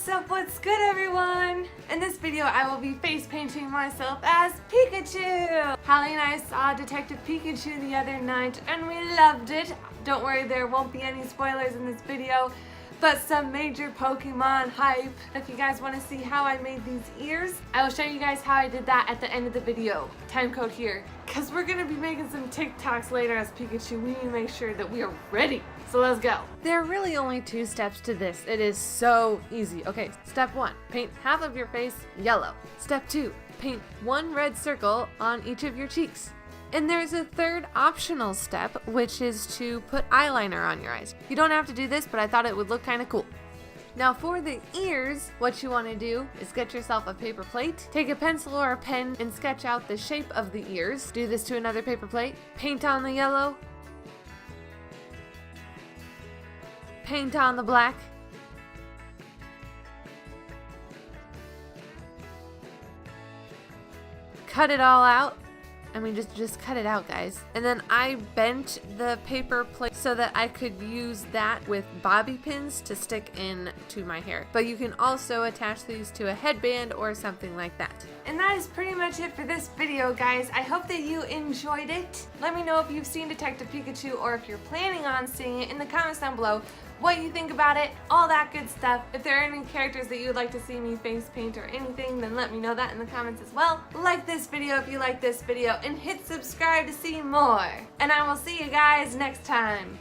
What's good everyone? In this video I will be face painting myself as Pikachu! Hallie and I saw Detective Pikachu the other night and we loved it. Don't worry, there won't be any spoilers in this video, but some major Pokemon hype. If you guys want to see how I made these ears, I will show you guys how I did that at the end of the video. Time code here. Because we're going to be making some TikToks later as Pikachu. We need to make sure that we are ready. So let's go. There are really only 2 steps to this. It is so easy. Okay, step 1, paint half of your face yellow. Step 2, paint 1 red circle on each of your cheeks. And there's a 3rd optional step, which is to put eyeliner on your eyes. You don't have to do this, but I thought it would look kind of cool. Now for the ears, what you want to do is get yourself a paper plate, take a pencil or a pen and sketch out the shape of the ears. Do this to another paper plate, paint on the yellow, paint on the black, cut it all out. I mean, just cut it out, guys. And then I bent the paper plate so that I could use that with bobby pins to stick in to my hair. But you can also attach these to a headband or something like that. And that is pretty much it for this video, guys. I hope that you enjoyed it. Let me know if you've seen Detective Pikachu or if you're planning on seeing it in the comments down below. What you think about it, all that good stuff. If there are any characters that you would like to see me face paint or anything, then let me know that in the comments as well. Like this video if you like this video and hit subscribe to see more. And I will see you guys next time.